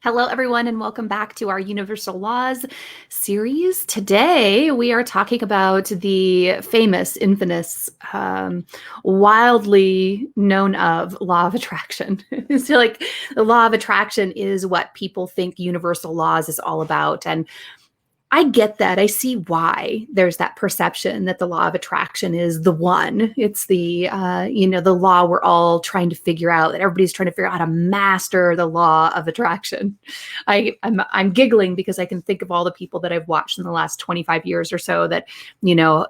Hello, everyone, and welcome back to our Universal Laws series. Today, we are talking about the famous, infamous, wildly known of law of attraction. So, like, the law of attraction is what people think universal laws is all about. And I get that. I see why there's that perception that the law of attraction is the one. It's the law we're all trying to figure out, that everybody's trying to figure out how to master the law of attraction. I'm giggling because I can think of all the people that I've watched in the last 25 years or so that,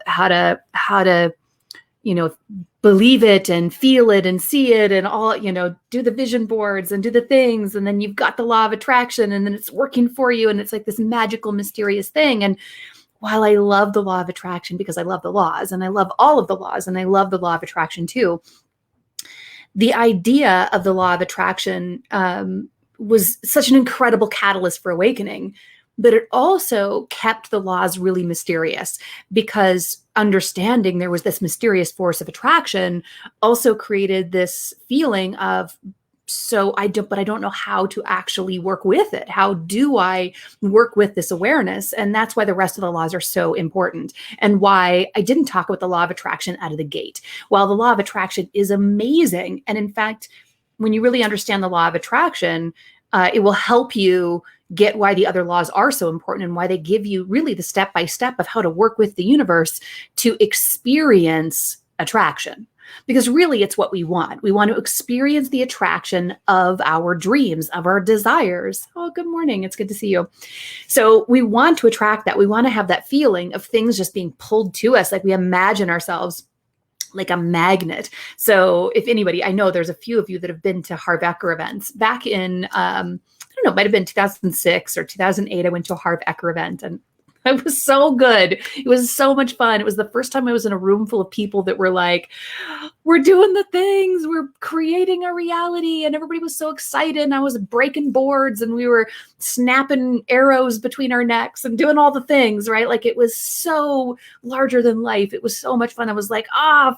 how to believe it and feel it and see it and all, do the vision boards and do the things. And then you've got the law of attraction and then it's working for you. And it's like this magical, mysterious thing. And while I love the law of attraction because I love the laws and I love all of the laws and I love the law of attraction too, the idea of the law of attraction was such an incredible catalyst for awakening. But it also kept the laws really mysterious because understanding there was this mysterious force of attraction also created this feeling of, I don't know how to actually work with it. How do I work with this awareness? And that's why the rest of the laws are so important and why I didn't talk about the law of attraction out of the gate. While the law of attraction is amazing. And in fact, when you really understand the law of attraction, it will help you get why the other laws are so important and why they give you really the step-by-step of how to work with the universe to experience attraction. Because really it's what we want. We want to experience the attraction of our dreams, of our desires. Oh, good morning. It's good to see you. So we want to attract that. We want to have that feeling of things just being pulled to us, like we imagine ourselves like a magnet. So if anybody, I know there's a few of you that have been to Harv Eker events back in, I don't know, it might've been 2006 or 2008. I went to a Harv Eker event and it was so good. It was so much fun. It was the first time I was in a room full of people that were like, we're doing the things, we're creating a reality. And everybody was so excited. And I was breaking boards and we were snapping arrows between our necks and doing all the things, right? Like it was so larger than life. It was so much fun. I was like,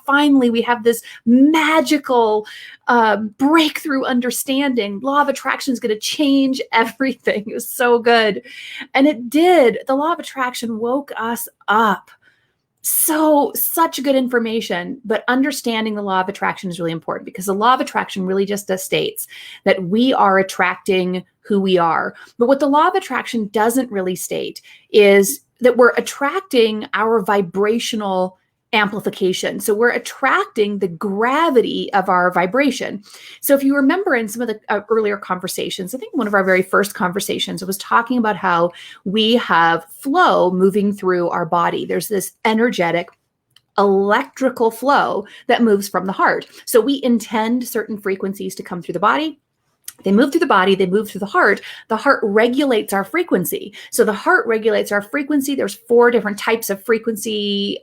finally we have this magical breakthrough understanding. Law of attraction is going to change everything. It was so good. And it did. The law of attraction woke us up. Such good information, but understanding the law of attraction is really important because the law of attraction really just states that we are attracting who we are. But what the law of attraction doesn't really state is that we're attracting our vibrational amplification. So we're attracting the gravity of our vibration. So if you remember in some of the earlier conversations, I think one of our very first conversations was talking about how we have flow moving through our body. There's this energetic electrical flow that moves from the heart. So we intend certain frequencies to come through the body. They move through the body, they move through the heart. The heart regulates our frequency. So the heart regulates our frequency. There's 4 different types of frequency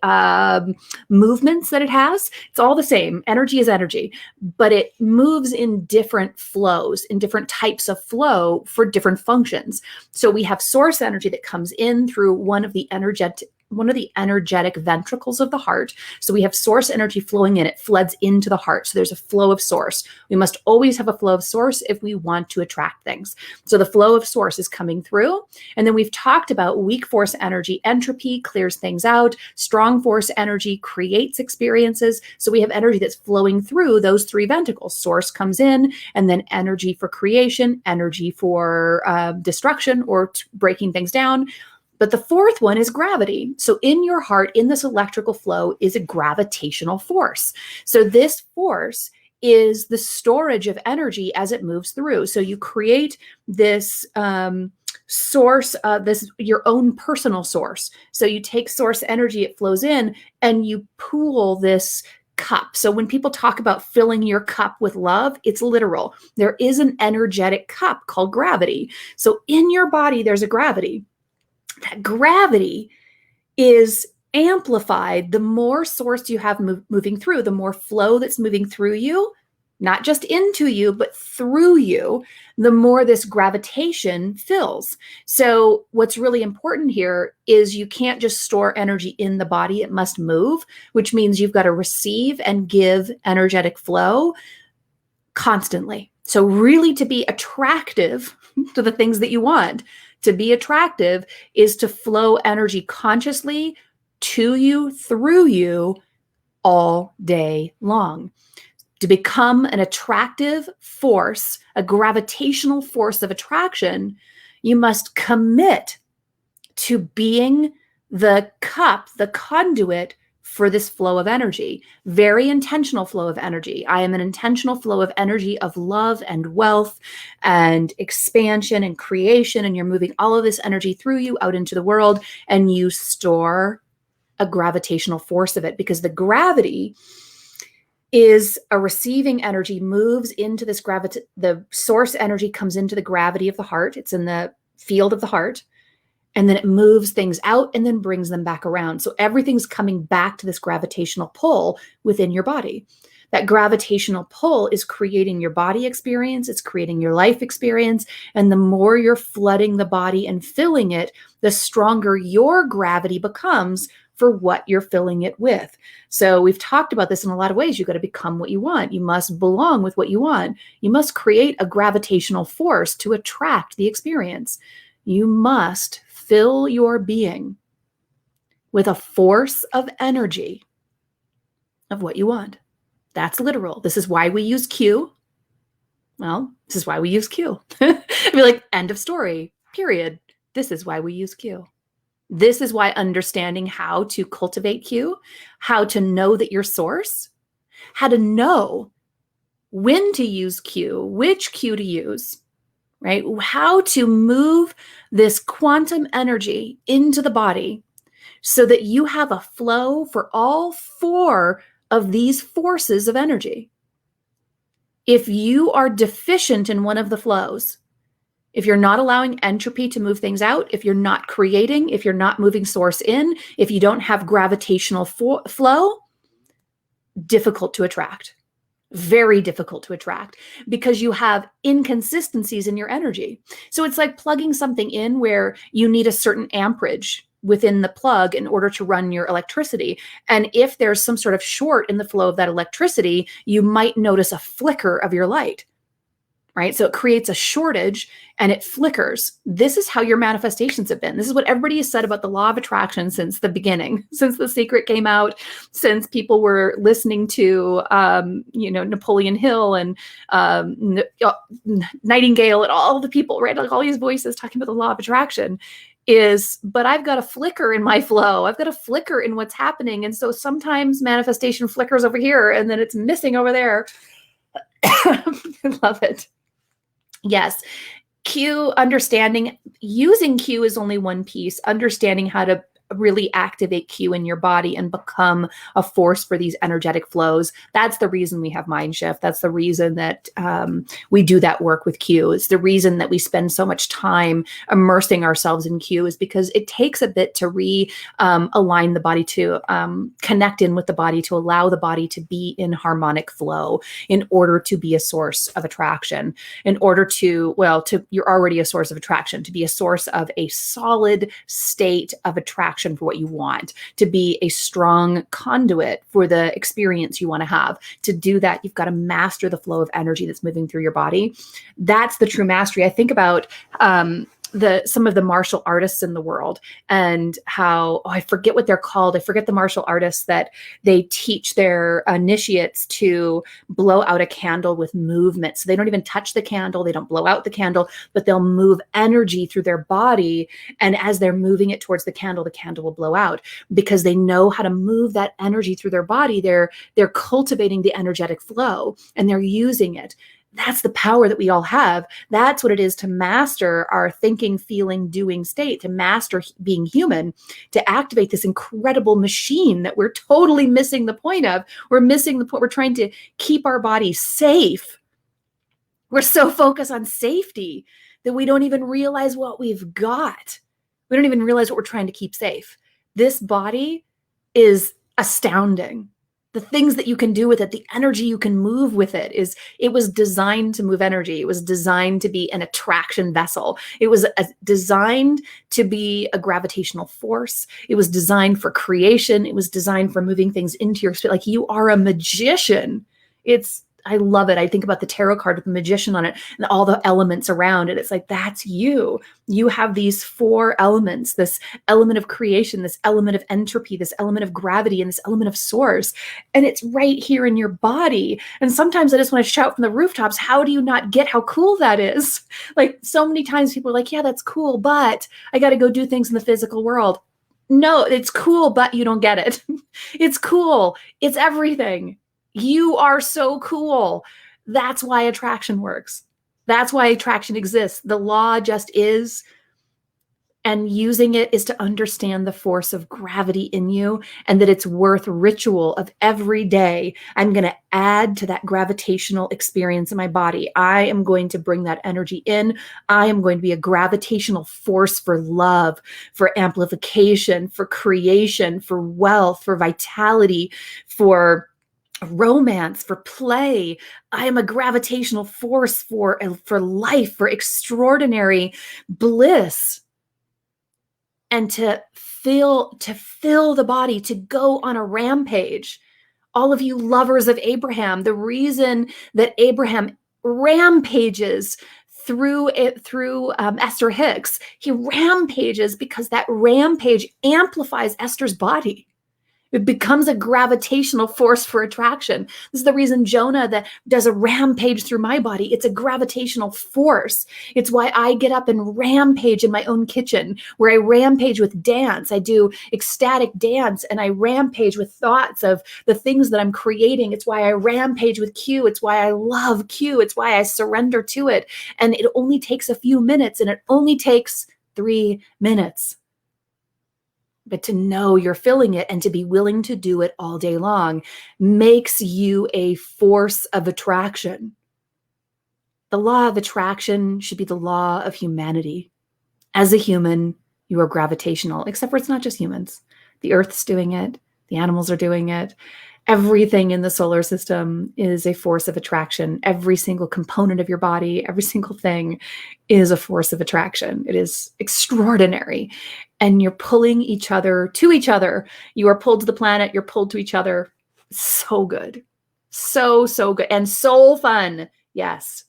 movements that it has. It's all the same. Energy is energy, but it moves in different flows, in different types of flow for different functions. So we have source energy that comes in through one of the energetic ventricles of the heart. So we have source energy flowing in, it floods into the heart. So there's a flow of source. We must always have a flow of source if we want to attract things. So the flow of source is coming through. And then we've talked about weak force energy, entropy clears things out. Strong force energy creates experiences. So we have energy that's flowing through those 3 ventricles. Source comes in, and then energy for creation, energy for destruction or breaking things down. But the 4th one is gravity. So in your heart, in this electrical flow is a gravitational force. So this force is the storage of energy as it moves through. So you create this source, your own personal source. So you take source energy, it flows in, and you pool this cup. So when people talk about filling your cup with love, it's literal. There is an energetic cup called gravity. So in your body, there's a gravity. That gravity is amplified the more source you have moving through, the more flow that's moving through you, not just into you, but through you, the more this gravitation fills. So what's really important here is you can't just store energy in the body, it must move, which means you've got to receive and give energetic flow constantly. So really, to be attractive to the things that you want, to be attractive is to flow energy consciously to you, through you, all day long. To become an attractive force, a gravitational force of attraction, you must commit to being the cup, the conduit for this flow of energy. Very intentional flow of energy. I am an intentional flow of energy of love and wealth and expansion and creation. And you're moving all of this energy through you out into the world, and you store a gravitational force of it, because the gravity is a receiving energy, moves into this gravity. The source energy comes into the gravity of the heart. It's in the field of the heart. And then it moves things out and then brings them back around. So everything's coming back to this gravitational pull within your body. That gravitational pull is creating your body experience. It's creating your life experience. And the more you're flooding the body and filling it, the stronger your gravity becomes for what you're filling it with. So we've talked about this in a lot of ways. You've got to become what you want. You must belong with what you want. You must create a gravitational force to attract the experience. You must fill your being with a force of energy of what you want. That's literal. This is why we use Q. Well, this is why we use Q. I'd be like, end of story, period. This is why we use Q. This is why understanding how to cultivate Q, how to know that your source, how to know when to use Q, which Q to use, right? How to move this quantum energy into the body so that you have a flow for all four of these forces of energy. If you are deficient in one of the flows, if you're not allowing entropy to move things out, if you're not creating, if you're not moving source in, if you don't have gravitational flow, difficult to attract. Very difficult to attract, because you have inconsistencies in your energy. So it's like plugging something in where you need a certain amperage within the plug in order to run your electricity. And if there's some sort of short in the flow of that electricity, you might notice a flicker of your light, right? So it creates a shortage and it flickers. This is how your manifestations have been. This is what everybody has said about the law of attraction since the beginning, since The Secret came out, since people were listening to, Napoleon Hill and Nightingale and all the people, right? Like all these voices talking about the law of attraction but I've got a flicker in my flow. I've got a flicker in what's happening. And so sometimes manifestation flickers over here and then it's missing over there. I love it. Yes. Q, understanding, using Q is only one piece. Understanding how to really activate Q in your body and become a force for these energetic flows. That's the reason we have Mind Shift. That's the reason that we do that work with Q. It's the reason that we spend so much time immersing ourselves in Q, is because it takes a bit to align the body, to connect in with the body, to allow the body to be in harmonic flow in order to be a source of attraction, in order to you're already a source of attraction, to be a source of a solid state of attraction for what you want, to be a strong conduit for the experience you want to have. To do that, you've got to master the flow of energy that's moving through your body. That's the true mastery. I think about some of the martial artists in the world and how, I forget what they're called. I forget the martial artists that they teach their initiates to blow out a candle with movement. So they don't even touch the candle. They don't blow out the candle, but they'll move energy through their body. And as they're moving it towards the candle will blow out, because they know how to move that energy through their body. They're cultivating the energetic flow and they're using it. That's the power that we all have. That's what it is to master our thinking, feeling, doing state, to master being human, to activate this incredible machine that we're totally missing the point of. We're missing the point. We're trying to keep our body safe. We're so focused on safety that we don't even realize what we've got. We don't even realize what we're trying to keep safe. This body is astounding. The things that you can do with it, the energy you can move with it, it was designed to move energy. It was designed to be an attraction vessel. It was designed to be a gravitational force. It was designed for creation. It was designed for moving things into your spirit. Like, you are a magician. It's I love it. I think about the tarot card with the magician on it and all the elements around it. It's like, that's you. You have these 4 elements, this element of creation, this element of entropy, this element of gravity, and this element of source. And it's right here in your body. And sometimes I just want to shout from the rooftops, how do you not get how cool that is? Like, so many times people are like, yeah, that's cool, but I got to go do things in the physical world. No, it's cool, but you don't get it. It's cool. It's everything. You are so cool. That's why attraction works. That's why attraction exists. The law just is. And using it is to understand the force of gravity in you, and that it's worth ritual of every day. I'm going to add to that gravitational experience in my body. I am going to bring that energy in. I am going to be a gravitational force for love, for amplification, for creation, for wealth, for vitality, for romance, for play. I am a gravitational force for life, for extraordinary bliss. And to fill the body, to go on a rampage. All of you lovers of Abraham, the reason that Abraham rampages through Esther Hicks, he rampages because that rampage amplifies Esther's body. It becomes a gravitational force for attraction. This is the reason Jonah that does a rampage through my body. It's a gravitational force. It's why I get up and rampage in my own kitchen, where I rampage with dance. I do ecstatic dance, and I rampage with thoughts of the things that I'm creating. It's why I rampage with Q. It's why I love Q. It's why I surrender to it. And it only takes a few minutes, and it only takes 3 minutes. But to know you're filling it and to be willing to do it all day long makes you a force of attraction. The law of attraction should be the law of humanity. As a human, you are gravitational, except for it's not just humans. The Earth's doing it. The animals are doing it. Everything in the solar system is a force of attraction. Every single component of your body, every single thing is a force of attraction. It is extraordinary. And you're pulling each other to each other. You are pulled to the planet. You're pulled to each other. So good. So good. And so fun. Yes.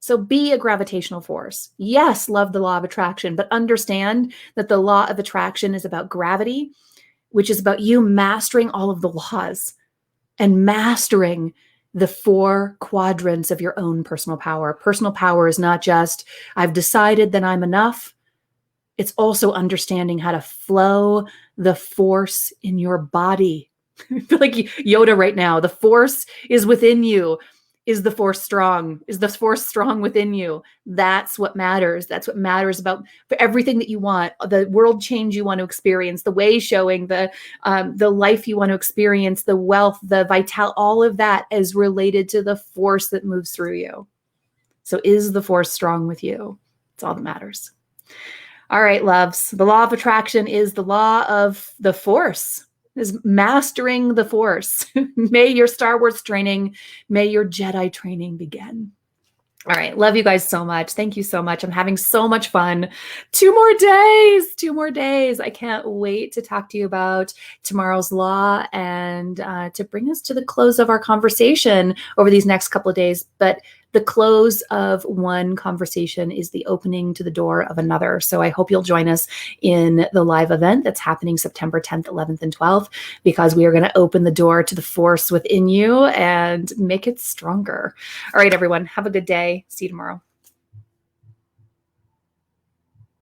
So be a gravitational force. Yes, love the law of attraction, but understand that the law of attraction is about gravity, which is about you mastering all of the laws and mastering the 4 quadrants of your own personal power. Personal power is not just, I've decided that I'm enough. It's also understanding how to flow the force in your body. I feel like Yoda right now. The force is within you. Is the force strong? Is the force strong within you? That's what matters. That's what matters about for everything that you want, the world change you want to experience, the way showing, the life you want to experience, the wealth, the vitality, all of that is related to the force that moves through you. So is the force strong with you? It's all that matters. All right, loves. The law of attraction is the law of the force. Is mastering the force. May your Star Wars training, may your Jedi training begin. All right. Love you guys so much. Thank you so much. I'm having so much fun. 2 more days. 2 more days. I can't wait to talk to you about tomorrow's law and to bring us to the close of our conversation over these next couple of days. But the close of one conversation is the opening to the door of another. So I hope you'll join us in the live event that's happening September 10th, 11th, and 12th, because we are going to open the door to the force within you and make it stronger. All right, everyone. Have a good day. See you tomorrow.